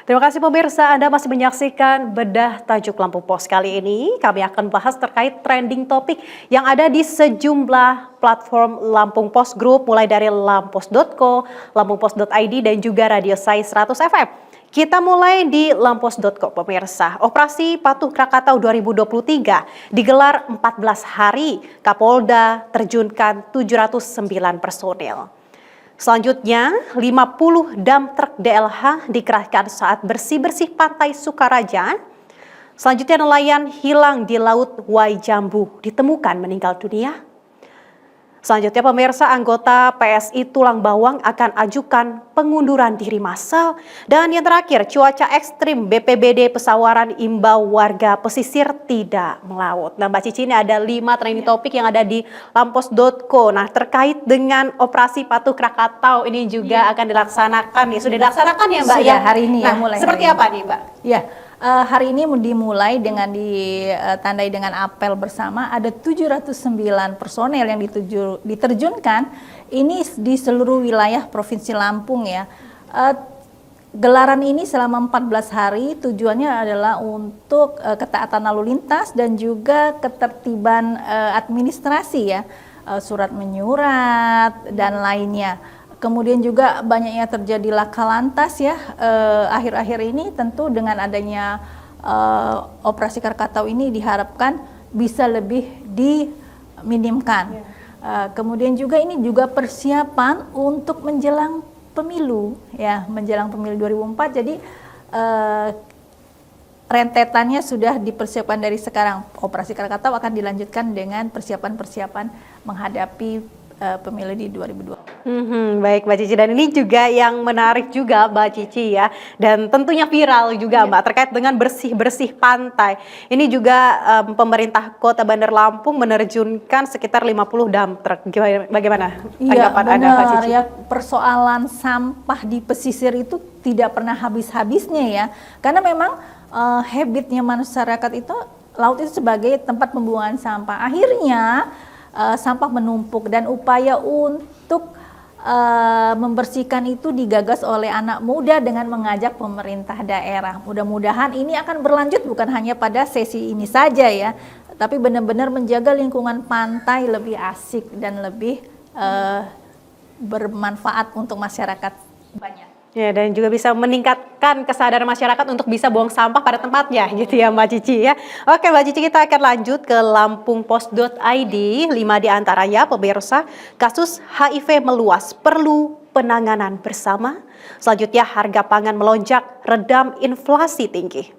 Terima kasih pemirsa, Anda masih menyaksikan Bedah Tajuk Lampung Pos. Kali ini kami akan bahas terkait trending topik yang ada di sejumlah platform Lampung Pos Group, mulai dari lampos.co, lampungpos.id, dan juga Radio Sai 100 FM. Kita mulai di lampos.co pemirsa. Operasi Patuh Krakatau 2023 digelar 14 hari. Kapolda terjunkan 709 personil. Selanjutnya, 50 dump truk DLH dikerahkan saat bersih-bersih pantai Sukaraja. Selanjutnya, nelayan hilang di Laut Wai Jambu ditemukan meninggal dunia. Selanjutnya, pemirsa, anggota PSI Tulang Bawang akan ajukan pengunduran diri massal. Dan yang terakhir, cuaca ekstrim, BPBD Pesawaran imbau warga pesisir tidak melaut. Nah, Mbak Cici, ini ada 5 trending topik yang ada di lampos.co. Nah, terkait dengan operasi Patuh Krakatau ini juga akan dilaksanakan. Sudah dilaksanakan ya, Mbak? Sudah, hari ini nah, mulai. Seperti apa nih, Mbak? Ya. Hari ini dimulai dengan ditandai dengan apel bersama. Ada 709 personel yang diterjunkan ini di seluruh wilayah Provinsi Lampung ya. Gelaran ini selama 14 hari tujuannya adalah untuk ketaatan lalu lintas dan juga ketertiban administrasi ya, surat menyurat dan lainnya. Kemudian juga banyaknya terjadi laka lantas ya akhir-akhir ini, tentu dengan adanya operasi Krakatau ini diharapkan bisa lebih diminimkan. Kemudian juga ini juga persiapan untuk menjelang pemilu ya, menjelang pemilu 2004. Jadi rentetannya sudah dipersiapkan dari sekarang. Operasi Krakatau akan dilanjutkan dengan persiapan-persiapan menghadapi pemilu di 2020. Baik Mbak Cici, dan ini juga yang menarik juga Mbak Cici ya, dan tentunya viral juga Mbak, terkait dengan bersih-bersih pantai. Ini juga pemerintah Kota Bandar Lampung menerjunkan sekitar 50 dump truck. Bagaimana tanggapan Anda Mbak Cici? Ya, persoalan sampah di pesisir itu tidak pernah habis-habisnya ya, karena memang habitnya masyarakat itu laut itu sebagai tempat pembuangan sampah. Akhirnya sampah menumpuk, dan upaya untuk membersihkan itu digagas oleh anak muda dengan mengajak pemerintah daerah. Mudah-mudahan ini akan berlanjut bukan hanya pada sesi ini saja ya, tapi benar-benar menjaga lingkungan pantai lebih asik dan lebih bermanfaat untuk masyarakat banyak. Ya, dan juga bisa meningkatkan kesadaran masyarakat untuk bisa buang sampah pada tempatnya gitu ya Mbak Cici ya. Oke Mbak Cici, kita akan lanjut ke lampungpos.id. 5 diantaranya pemirsa, kasus HIV meluas, perlu penanganan bersama. Selanjutnya, harga pangan melonjak, redam inflasi tinggi.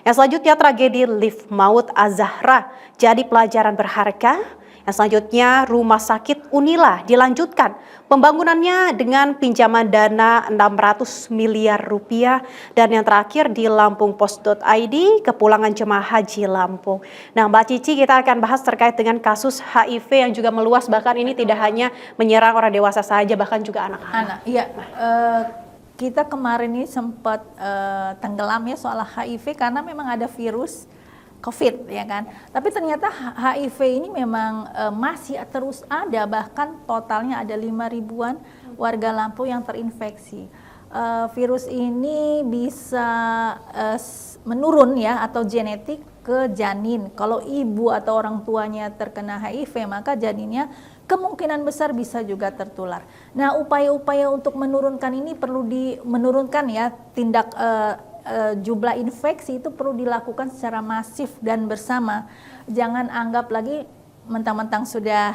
Yang selanjutnya, tragedi lift maut Az-Zahra jadi pelajaran berharga. Yang selanjutnya, rumah sakit Unila dilanjutkan pembangunannya dengan pinjaman dana 600 miliar rupiah. Dan yang terakhir di lampungpos.id, kepulangan jemaah haji Lampung. Nah Mbak Cici, kita akan bahas terkait dengan kasus HIV yang juga meluas, bahkan ini tidak hanya menyerang orang dewasa saja, bahkan juga anak-anak. Iya, kita kemarin ini sempat tenggelam ya soal HIV karena memang ada virus COVID ya kan, tapi ternyata HIV ini memang masih terus ada, bahkan totalnya ada 5 ribuan warga Lampung yang terinfeksi. Virus ini bisa menurun ya, atau genetik ke janin. Kalau ibu atau orang tuanya terkena HIV, maka janinnya kemungkinan besar bisa juga tertular. Nah, upaya-upaya untuk menurunkan ini perlu menurunkan ya, tindak jumlah infeksi itu perlu dilakukan secara masif dan bersama. Jangan anggap lagi mentang-mentang sudah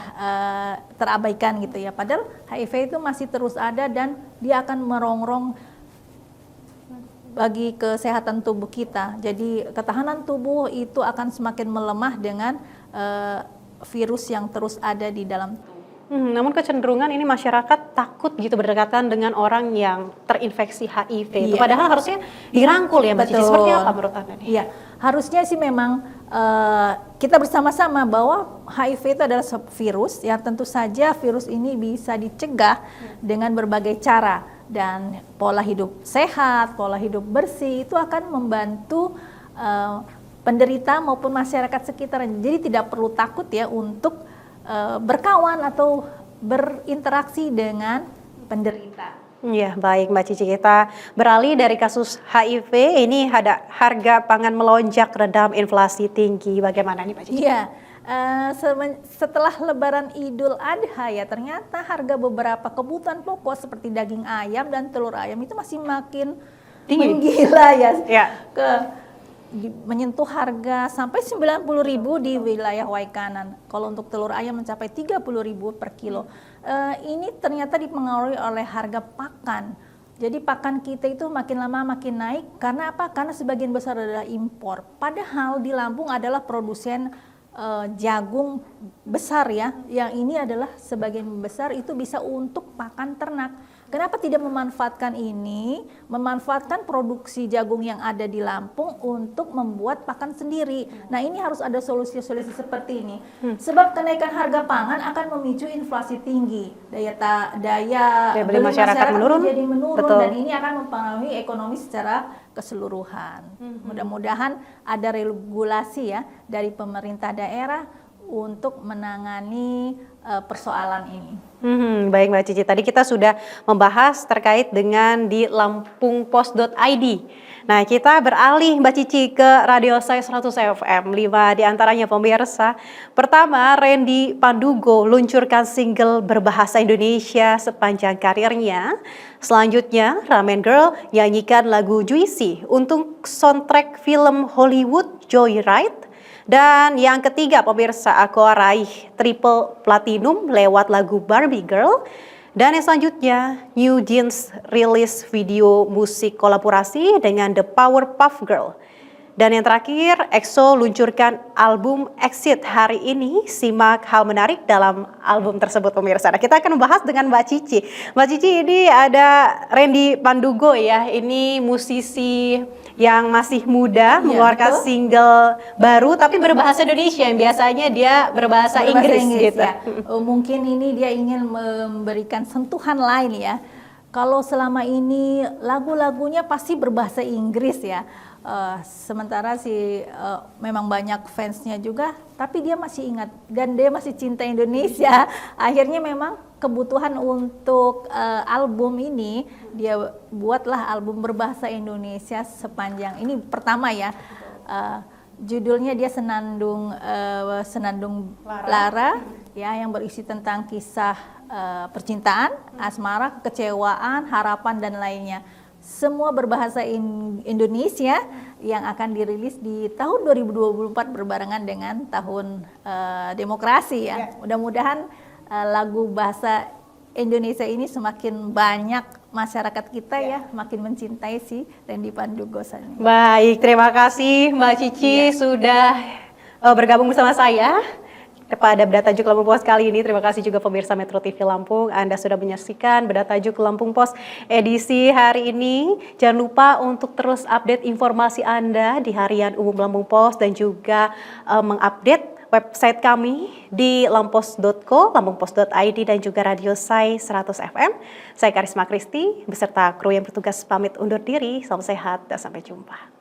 terabaikan gitu ya. Padahal HIV itu masih terus ada dan dia akan merongrong bagi kesehatan tubuh kita. Jadi ketahanan tubuh itu akan semakin melemah dengan virus yang terus ada di dalam tubuh. Namun kecenderungan ini masyarakat takut gitu berdekatan dengan orang yang terinfeksi HIV. Itu padahal harusnya dirangkul ya Mbak Cici. Seperti apa menurut Anda nih? Iya, harusnya sih memang kita bersama-sama bahwa HIV itu adalah virus yang tentu saja virus ini bisa dicegah dengan berbagai cara, dan pola hidup sehat, pola hidup bersih itu akan membantu penderita maupun masyarakat sekitar. Jadi tidak perlu takut ya untuk berkawan atau berinteraksi dengan penderita. Iya, baik Mbak Cici, kita beralih dari kasus HIV, ini ada harga pangan melonjak redam inflasi tinggi. Bagaimana nih Mbak Cici? Iya, setelah Lebaran Idul Adha ya, ternyata harga beberapa kebutuhan pokok seperti daging ayam dan telur ayam itu masih makin Tinggi. menggila ya, Ya. menyentuh harga sampai 90.000 di wilayah Waikanan. Kalau untuk telur ayam mencapai 30.000 per kilo. Ini ternyata dipengaruhi oleh harga pakan. Jadi pakan kita itu makin lama makin naik karena apa? Karena sebagian besar adalah impor. Padahal di Lampung adalah produsen jagung besar ya. Yang ini adalah sebagian besar itu bisa untuk pakan ternak. Kenapa tidak memanfaatkan ini, memanfaatkan produksi jagung yang ada di Lampung untuk membuat pakan sendiri. Nah ini harus ada solusi-solusi seperti ini. Sebab kenaikan harga pangan akan memicu inflasi tinggi, daya beli masyarakat menjadi menurun. Betul. Dan ini akan mempengaruhi ekonomi secara keseluruhan. Mudah-mudahan ada regulasi ya dari pemerintah daerah untuk menangani persoalan ini. Baik Mbak Cici, tadi kita sudah membahas terkait dengan di lampungpos.id. Nah kita beralih Mbak Cici ke Radio Saya 100 FM, 5 diantaranya pemirsa. Pertama, Randy Pandugo luncurkan single berbahasa Indonesia sepanjang karirnya. Selanjutnya, Ramen Girl nyanyikan lagu Juicy untuk soundtrack film Hollywood Joyride. Dan yang ketiga pemirsa, Aqua raih triple platinum lewat lagu Barbie Girl. Dan yang selanjutnya, New Jeans rilis video musik kolaborasi dengan The Powerpuff Girl. Dan yang terakhir, EXO luncurkan album Exit hari ini. Simak hal menarik dalam album tersebut pemirsa. Nah, kita akan membahas dengan Mbak Cici. Mbak Cici, ini ada Randy Pandugo ya. Ini musisi yang masih muda, mengeluarkan betul. single baru tapi berbahasa Indonesia. Yang biasanya dia berbahasa Inggris gitu. Ya. Mungkin ini dia ingin memberikan sentuhan lain ya. Kalau selama ini lagu-lagunya pasti berbahasa Inggris ya. Sementara memang banyak fansnya juga, tapi dia masih ingat dan dia masih cinta Indonesia. Akhirnya memang kebutuhan untuk album ini, dia buatlah album berbahasa Indonesia sepanjang ini pertama ya. Judulnya dia Senandung Lara ya, yang berisi tentang kisah percintaan, asmara, kekecewaan, harapan dan lainnya. Semua berbahasa Indonesia yang akan dirilis di tahun 2024 berbarengan dengan tahun demokrasi ya. Mudah-mudahan lagu bahasa Indonesia ini semakin banyak masyarakat kita ya makin mencintai si Randy Pandugo ini. Baik, terima kasih Mbak Cici sudah bergabung bersama saya pada Bedah Tajuk Lampung Pos kali ini. Terima kasih juga pemirsa Metro TV Lampung, Anda sudah menyaksikan Bedah Tajuk Lampung Pos edisi hari ini. Jangan lupa untuk terus update informasi Anda di Harian Umum Lampung Pos dan juga mengupdate website kami di lampos.co, lampungpos.id dan juga Radio Sai 100 FM. Saya Karisma Kristi beserta kru yang bertugas pamit undur diri. Salam sehat dan sampai jumpa.